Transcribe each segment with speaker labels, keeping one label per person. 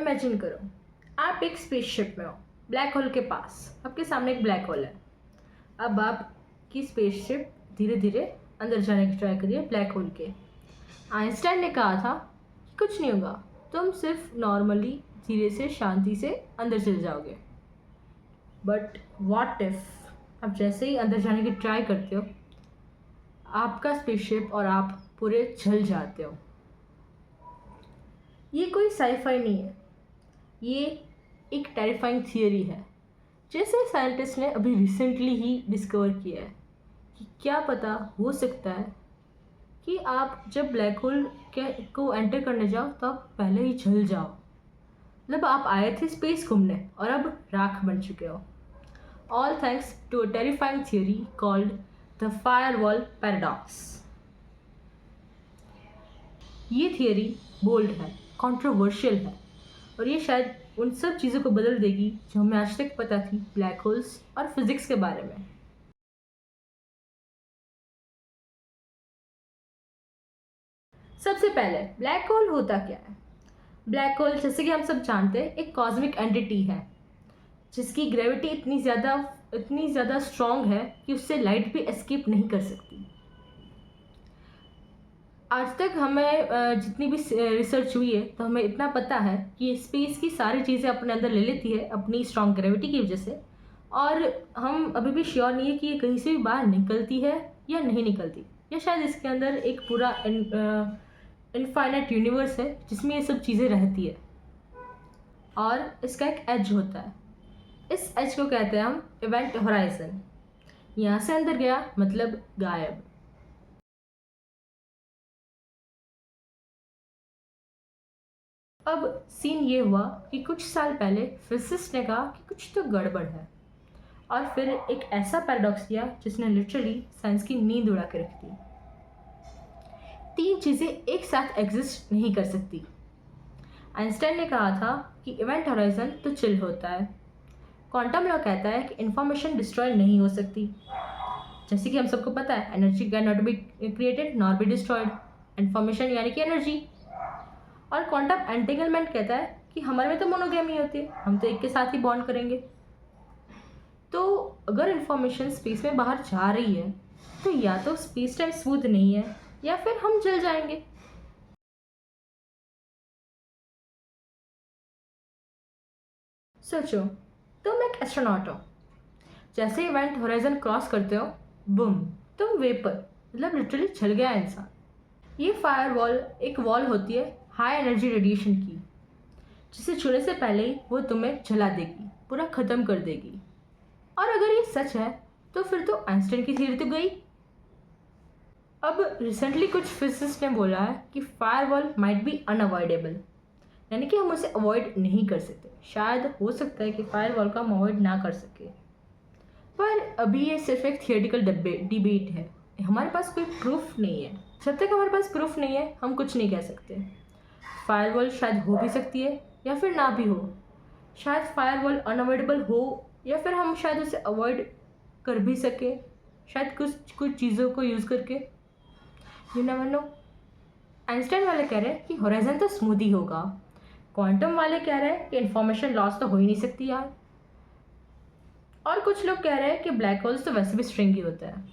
Speaker 1: Imagine करो, आप एक स्पेसशिप में हो, ब्लैक होल के पास। आपके सामने एक ब्लैक होल है। अब आपकी स्पेसशिप धीरे धीरे अंदर जाने की ट्राई करिए ब्लैक होल के। आइंस्टाइन ने कहा था कि कुछ नहीं होगा, तुम सिर्फ नॉर्मली धीरे से शांति से अंदर चले जाओगे। बट व्हाट इफ आप जैसे ही अंदर जाने की ट्राई करते हो, आपका स्पेसशिप और आप पूरे जल जाते हो। ये कोई साईफाई नहीं है, ये एक टेरिफाइंग थियरी है जैसे साइंटिस्ट ने अभी रिसेंटली ही डिस्कवर किया है कि क्या पता हो सकता है कि आप जब ब्लैक होल को एंटर करने जाओ तो आप पहले ही जल जाओ। मतलब आप आए थे स्पेस घूमने और अब राख बन चुके हो। All thanks to a terrifying theory called the firewall paradox. ये थियरी बोल्ड है, कंट्रोवर्शियल है और ये शायद उन सब चीज़ों को बदल देगी जो हमें आज तक पता थी ब्लैक होल्स और फिजिक्स के बारे में। सबसे पहले ब्लैक होल होता क्या है? ब्लैक होल जैसे कि हम सब जानते हैं एक कॉस्मिक एंटिटी है जिसकी ग्रेविटी इतनी ज़्यादा स्ट्रॉन्ग है कि उससे लाइट भी एस्केप नहीं कर सकती। आज तक हमें जितनी भी रिसर्च हुई है तो हमें इतना पता है कि स्पेस की सारी चीज़ें अपने अंदर ले लेती है अपनी स्ट्रॉन्ग ग्रेविटी की वजह से, और हम अभी भी श्योर नहीं है कि ये कहीं से भी बाहर निकलती है या नहीं निकलती, या शायद इसके अंदर एक पूरा इनफाइनाइट यूनिवर्स है जिसमें ये सब चीज़ें रहती है और इसका एक एज होता है। इस एज को कहते हैं हम इवेंट होराइजन। यहाँ से अंदर गया मतलब गायब। अब सीन ये हुआ कि कुछ साल पहले फिजिसिस्ट ने कहा कि कुछ तो गड़बड़ है, और फिर एक ऐसा पैराडॉक्स किया जिसने लिटरली साइंस की नींद उड़ा के रख दी। तीन चीज़ें एक साथ एग्जिस्ट नहीं कर सकती। आइंस्टाइन ने कहा था कि इवेंट होराइजन तो चिल होता है। क्वांटम लॉ कहता है कि इंफॉर्मेशन डिस्ट्रॉय नहीं हो सकती। जैसे कि हम सबको पता है energy can not be created not be destroyed. Information यानी कि एनर्जी। और क्वांटम एंटेंगलमेंट कहता है कि हमारे में तो मोनोगेमी होती है, हम तो एक के साथ ही बॉन्ड करेंगे। तो अगर इंफॉर्मेशन स्पेस में बाहर जा रही है तो या तो स्पेस टाइम स्मूथ नहीं है या फिर हम जल जाएंगे। सोचो, तुम एक एस्ट्रोनॉट हो। जैसे इवेंट होराइजन क्रॉस करते हो, बूम, तुम वेपर, मतलब लिटरली जल गया इंसान। ये फायर वॉल एक वॉल होती है हाई एनर्जी रेडिएशन की, जिसे छूने से पहले ही वो तुम्हें जला देगी, पूरा ख़त्म कर देगी। और अगर ये सच है तो फिर तो आइंस्टाइन की थ्योरी तो गई। अब रिसेंटली कुछ फिजिसिस्ट ने बोला है कि fire wall might be unavoidable, यानी कि हम उसे अवॉइड नहीं कर सकते। शायद हो सकता है कि फायर वॉल को हम अवॉइड ना कर सके, पर अभी ये सिर्फ एक थियोरेटिकल डिबेट है। हमारे पास कोई प्रूफ नहीं है। जब तक हमारे पास प्रूफ नहीं है हम कुछ नहीं कह सकते। फायर वॉल शायद हो भी सकती है या फिर ना भी हो। शायद फायर वॉल अनअवॉइडेबल हो या फिर हम शायद उसे अवॉइड कर भी सके, शायद कुछ चीज़ों को यूज़ करके। You never know. आइंस्टाइन वाले कह रहे हैं कि होराइजन तो स्मूथ ही होगा, क्वांटम वाले कह रहे हैं कि इंफॉर्मेशन लॉस तो हो ही नहीं सकती यार, और कुछ लोग कह रहे हैं कि ब्लैक होल्स तो वैसे भी स्ट्रिंग ही होता है।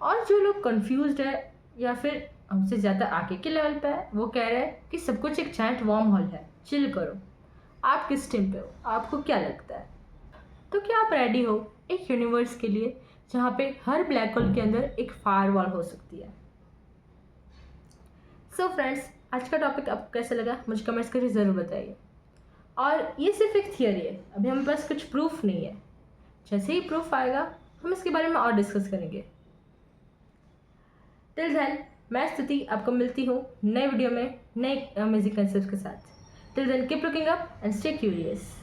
Speaker 1: और जो लोग कंफ्यूज्ड है या फिर हमसे ज़्यादा आगे के लेवल पे है वो कह रहे हैं कि सब कुछ एक जायंट वार्म होल है, चिल करो। आप किस टीम पे हो? आपको क्या लगता है? तो क्या आप रेडी हो एक यूनिवर्स के लिए जहाँ पे हर ब्लैक होल के अंदर एक फायर वॉल हो सकती है? सो फ्रेंड्स, आज का टॉपिक आपको कैसा लगा मुझे कमेंट्स करके ज़रूर बताइए। और ये सिर्फ एक थियरी है, अभी हमारे पास कुछ प्रूफ नहीं है। जैसे ही प्रूफ आएगा हम इसके बारे में और डिस्कस करेंगे। टिल देन मैं स्तुति आपको मिलती हूँ नए वीडियो में नए अमेजिंग कंसेप्ट के साथ। Till then keep looking up and stay curious.